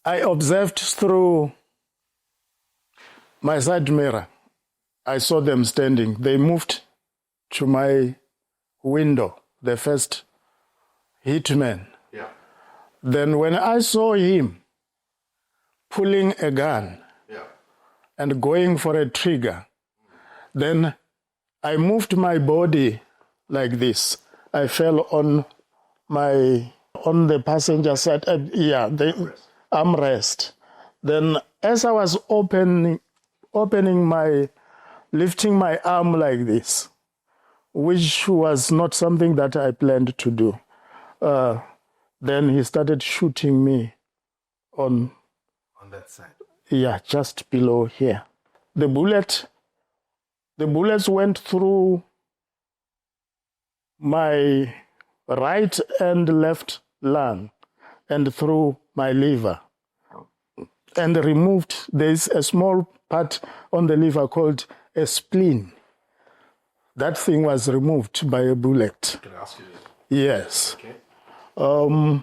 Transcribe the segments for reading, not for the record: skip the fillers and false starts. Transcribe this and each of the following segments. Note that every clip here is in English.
I observed through my side mirror. I saw them standing. They moved to my window, the first hitman. Yeah. Then when I saw him pulling a gun and going for a trigger, then I moved my body like this. I fell on the passenger side, the armrest. Then as I was lifting my arm like this, which was not something that I planned to do, then he started shooting me on that side. Yeah, just below here. The bullets went through my right and left lung and through my liver and removed. There's a small part on the liver called a spleen. That thing was removed by a bullet. Can I ask you this? Yes. Okay.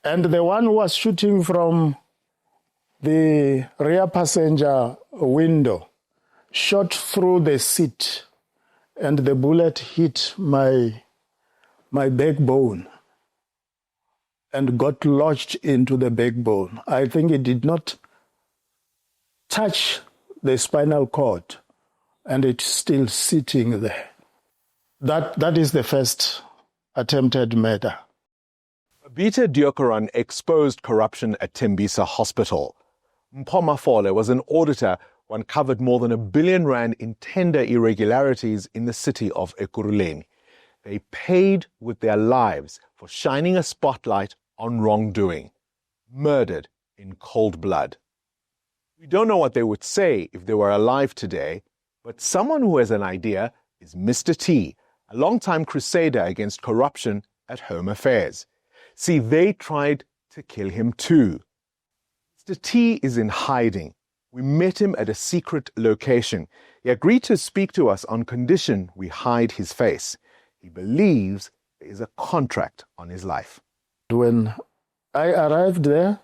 And the one who was shooting from the rear passenger window shot through the seat, and the bullet hit my backbone and got lodged into the backbone. I think it did not touch the spinal cord, and it's still sitting there. That is the first attempted murder. Bita Diokaran exposed corruption at Tembisa Hospital. Mpoma Fole was an auditor who uncovered more than R1 billion in tender irregularities in the city of Ekurhuleni. They paid with their lives for shining a spotlight on wrongdoing, murdered in cold blood. We don't know what they would say if they were alive today, but someone who has an idea is Mr. T, a longtime crusader against corruption at Home Affairs. See, they tried to kill him too. Mr. T is in hiding. We met him at a secret location. He agreed to speak to us on condition we hide his face. He believes there is a contract on his life. When I arrived there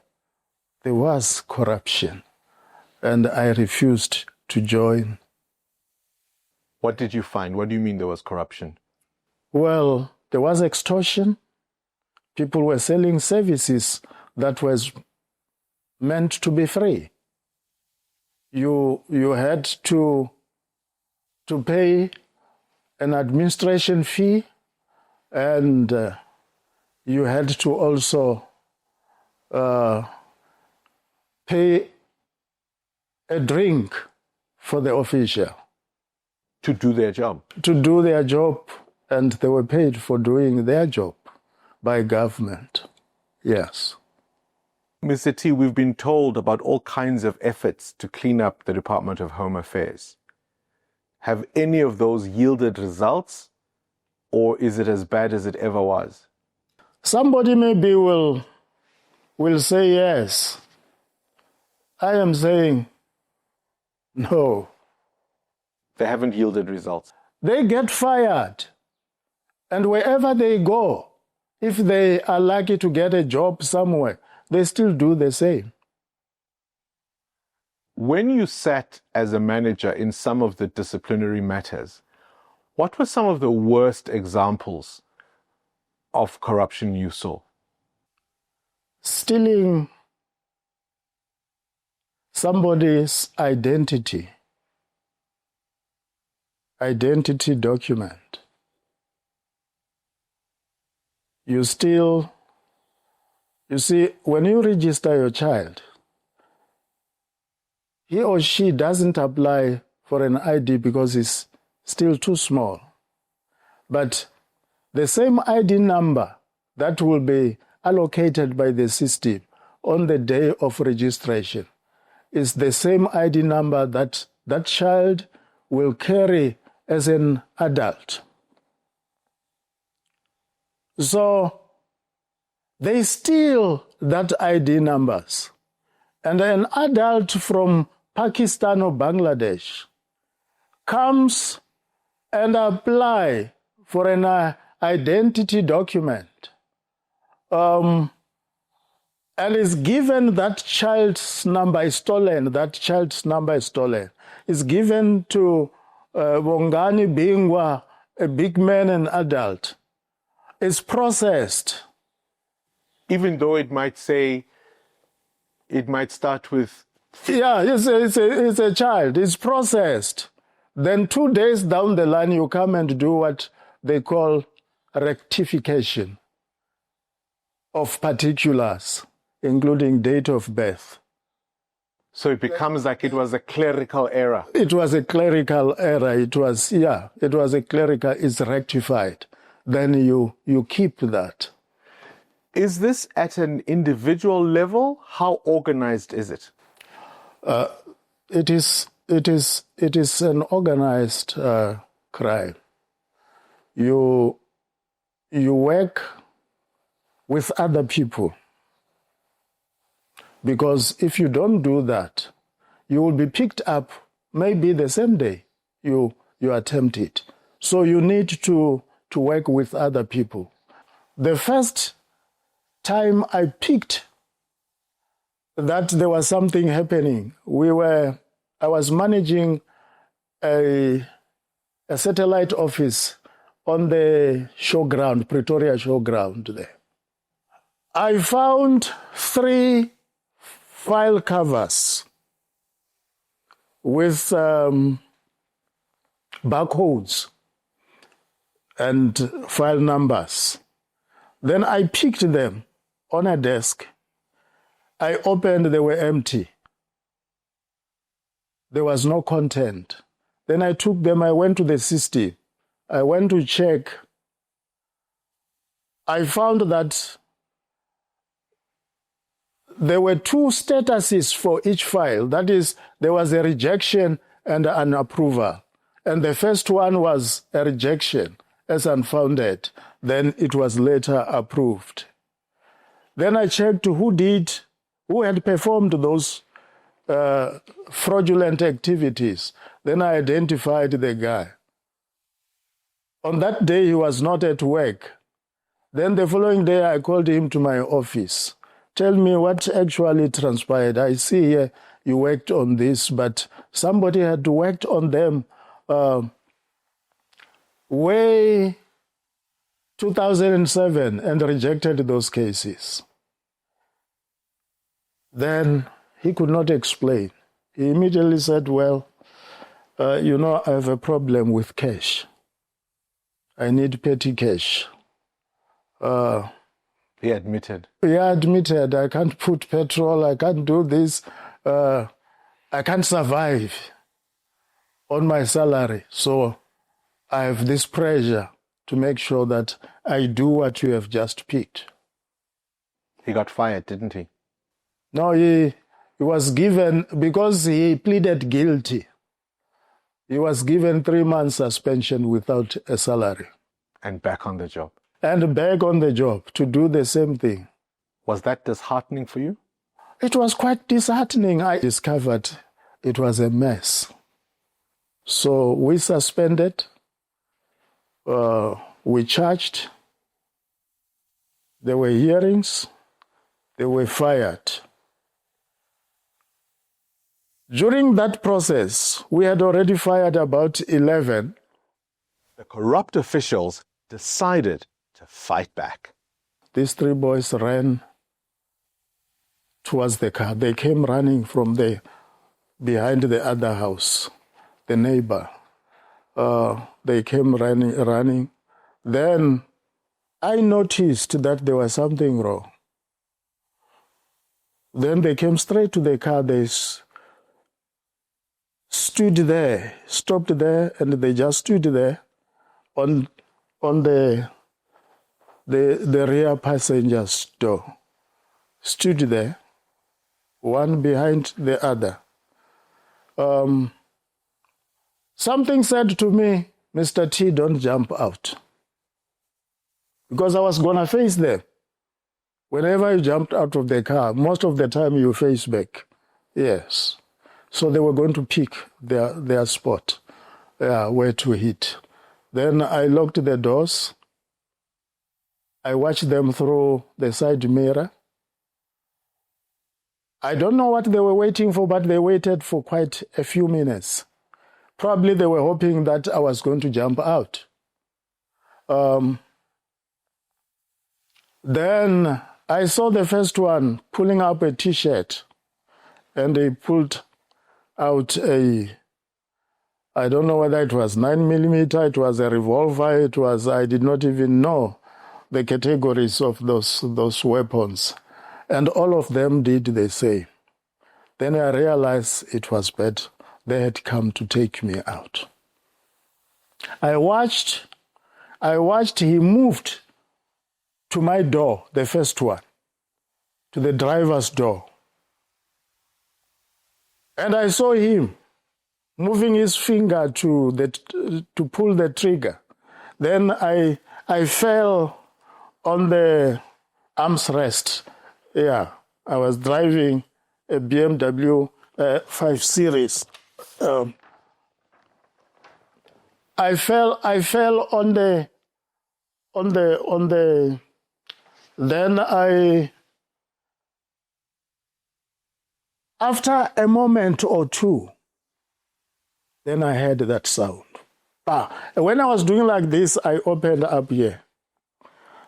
was corruption, and I refused to join. What did you find? What do you mean there was corruption? Well, there was extortion. People were selling services that was meant to be free. You had to pay an administration fee, and you had to also pay a drink for the official. To do their job? To do their job, and they were paid for doing their job by government. Yes. Mr. T, we've been told about all kinds of efforts to clean up the Department of Home Affairs. Have any of those yielded results, or is it as bad as it ever was? Somebody maybe will say yes. I am saying no. They haven't yielded results. They get fired, and wherever they go, if they are lucky to get a job somewhere, they still do the same. When you sat as a manager in some of the disciplinary matters, what were some of the worst examples of corruption you saw? Stealing somebody's identity document. You see, when you register your child, he or she doesn't apply for an ID because it's still too small. But the same ID number that will be allocated by the system on the day of registration is the same ID number that that child will carry as an adult. So they steal that ID numbers. And an adult from Pakistan or Bangladesh comes and apply for an identity document and is given that child's number is stolen. That child's number is stolen. Is given to Bongani Bingwa, a big man, an adult. It's processed. Even though it might say, it might start with... Yeah, it's a child. It's processed. Then 2 days down the line, you come and do what they call rectification of particulars, including date of birth. So it becomes like it was a clerical error. It was a clerical error. It was a clerical, it's rectified. Then you keep that. Is this at an individual level? How organized is it? It is an organized crime. You work with other people, because if you don't do that, you will be picked up maybe the same day you attempt it. So you need to work with other people. The first time I picked that there was something happening, I was managing a satellite office on the showground, Pretoria showground there. I found 3 file covers with barcodes and file numbers. Then I picked them on a desk. I opened, they were empty. There was no content. Then I took them, I went to the system. I went to check. I found that there were 2 statuses for each file. That is, there was a rejection and an approval. And the first one was a rejection as unfounded. Then it was later approved. Then I checked who had performed those fraudulent activities. Then I identified the guy. On that day, he was not at work. Then the following day, I called him to my office. Tell me what actually transpired. I see here you worked on this, but somebody had worked on them way 2007 and rejected those cases. Then he could not explain. He immediately said, well, I have a problem with cash. I need petty cash. He admitted. I can't put petrol, I can't do this. I can't survive on my salary. So I have this pressure to make sure that I do what you have just picked. He got fired, didn't he? No, he was given, because he pleaded guilty, he was given 3 months suspension without a salary. And back on the job. And back on the job to do the same thing. Was that disheartening for you? It was quite disheartening. I discovered it was a mess. So we suspended, we charged, there were hearings, they were fired. During that process, we had already fired about 11. The corrupt officials decided to fight back. These 3 boys ran towards the car. They came running from behind the other house, the neighbor. They came running. Then I noticed that there was something wrong. Then they came straight to the car. They stood there, stopped there, and they just stood there on the rear passenger's door. Stood there, one behind the other. Something said to me, Mr. T, don't jump out. Because I was going to face them. Whenever you jumped out of the car, most of the time you face back. Yes. So they were going to pick their spot, where to hit. Then I locked the doors. I watched them through the side mirror. I don't know what they were waiting for, but they waited for quite a few minutes. Probably they were hoping that I was going to jump out. Then I saw the first one pulling up a T-shirt, and they pulled out I don't know whether it was 9mm, it was a revolver, I did not even know the categories of those weapons. And all of them did the same. Then I realized it was bad. They had come to take me out. I watched he moved to my door, the first one, to the driver's door. And I saw him moving his finger to pull the trigger. Then I fell on the arm's rest. Yeah, I was driving a BMW 5 Series. I fell on the. Then after a moment or two, then I heard that sound. When I was doing like this, I opened up here.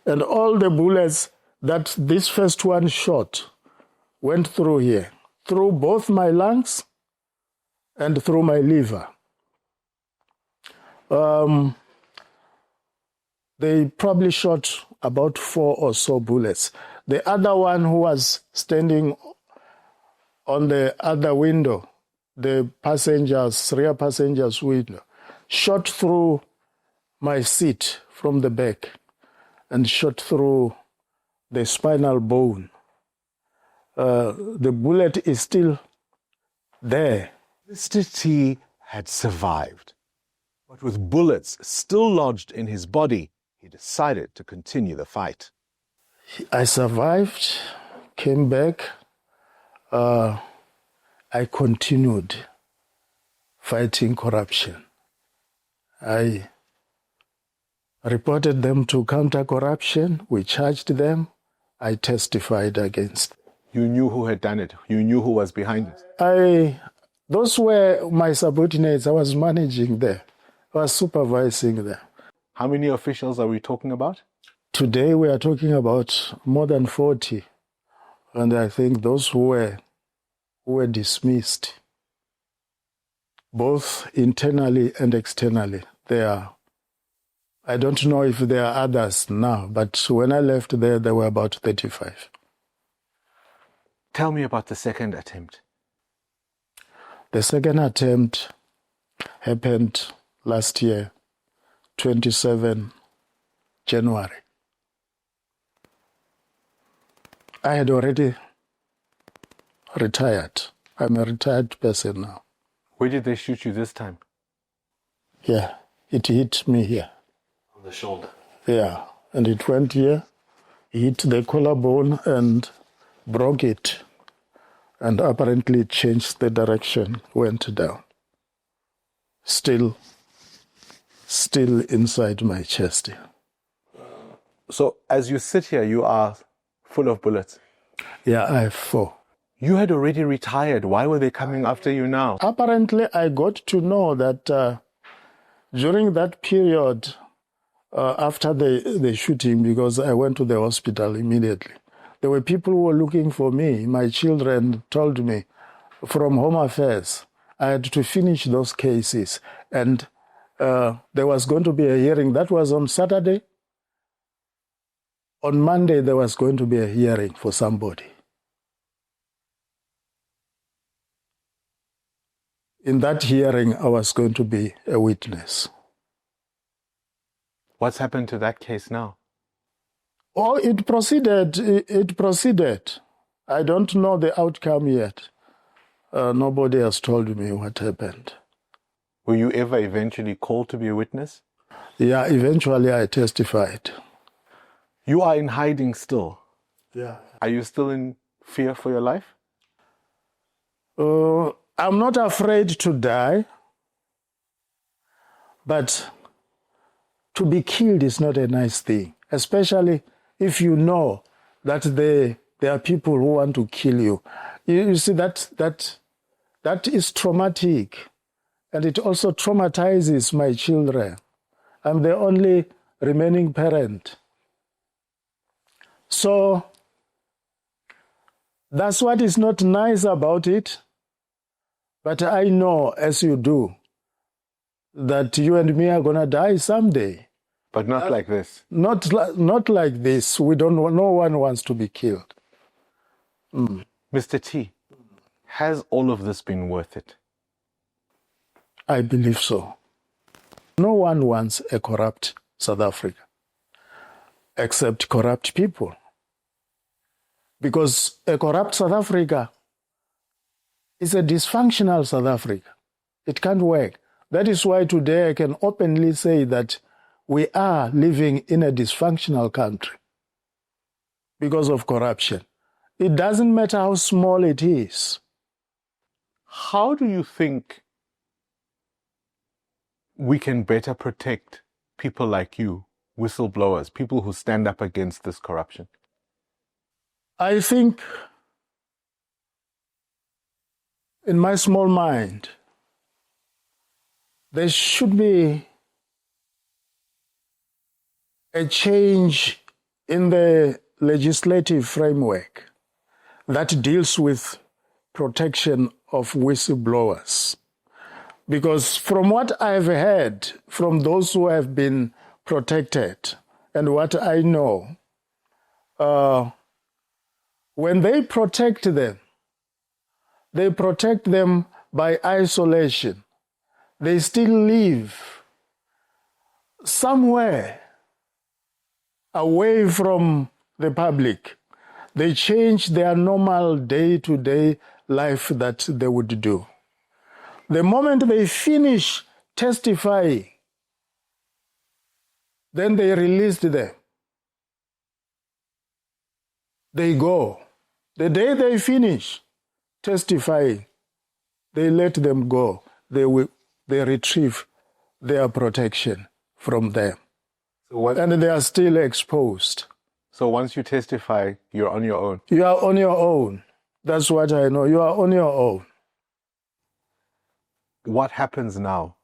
And all the bullets that this first one shot went through here, through both my lungs and through my liver. They probably shot about 4 or so bullets. The other one who was standing on the other window, the rear passenger's window, shot through my seat from the back and shot through the spinal bone. The bullet is still there. Mr. T had survived, but with bullets still lodged in his body, he decided to continue the fight. I survived, came back. I continued fighting corruption. I reported them to counter-corruption. We charged them. I testified against. You knew who had done it. You knew who was behind it. Those were my subordinates. I was managing them. I was supervising them. How many officials are we talking about? Today we are talking about more than 40. And I think those who were dismissed, both internally and externally. I don't know if there are others now, but when I left there were about 35. Tell me about the second attempt. The second attempt happened last year, 27 January. I had already retired. I'm a retired person now. Where did they shoot you this time? Yeah, it hit me here. On the shoulder. Yeah, and it went here, hit the collarbone and broke it. And apparently changed the direction, went down. Still inside my chest. So as you sit here, you are full of bullets? Yeah, I have 4. You had already retired. Why were they coming after you now? Apparently, I got to know that during that period, after the shooting, because I went to the hospital immediately, there were people who were looking for me. My children told me from Home Affairs, I had to finish those cases. And there was going to be a hearing. That was on Saturday. On Monday, there was going to be a hearing for somebody. In that hearing, I was going to be a witness. What's happened to that case now? Oh, it proceeded. It proceeded. I don't know the outcome yet. Nobody has told me what happened. Were you ever eventually called to be a witness? Yeah, eventually I testified. You are in hiding still. Yeah. Are you still in fear for your life? I'm not afraid to die, but to be killed is not a nice thing, especially if you know that the there are people who want to kill you. You see, that is traumatic. And it also traumatizes my children. I'm the only remaining parent. So that's what is not nice about it. But I know, as you do, that you and me are going to die someday. But not like this. Not like this. No one wants to be killed. Mr. T, has all of this been worth it? I believe so. No one wants a corrupt South Africa, except corrupt people. Because a corrupt South Africa is a dysfunctional South Africa. It can't work. That is why today I can openly say that we are living in a dysfunctional country because of corruption. It doesn't matter how small it is. How do you think we can better protect people like you, whistleblowers, people who stand up against this corruption? I think, in my small mind, there should be a change in the legislative framework that deals with protection of whistleblowers. Because from what I've heard from those who have been protected and what I know, when they protect them by isolation. They still live somewhere away from the public. They change their normal day-to-day life that they would do. The moment they finish testifying, then they released them. They go. The day they finish testifying, they let them go. They retrieve their protection from them. And they are still exposed. So once you testify, you're on your own? You are on your own. That's what I know. You are on your own. What happens now?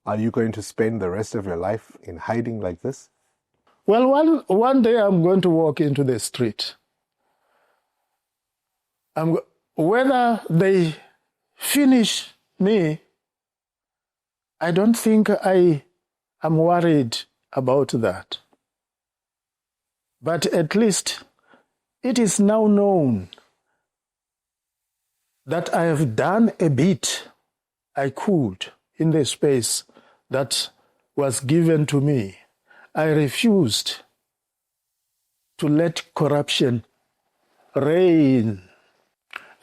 Are you going to spend the rest of your life in hiding like this? Well, one day I'm going to walk into the street. Whether they finish me, I don't think I am worried about that. But at least it is now known that I have done a bit I could in the space that was given to me. I refused to let corruption reign.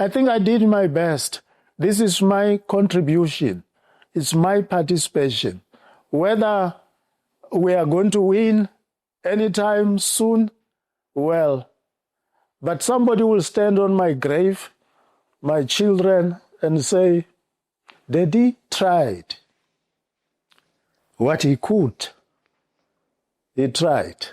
I think I did my best. This is my contribution. It's my participation. Whether we are going to win anytime soon, well, but somebody will stand on my grave, my children, and say, Daddy tried what he could. He tried.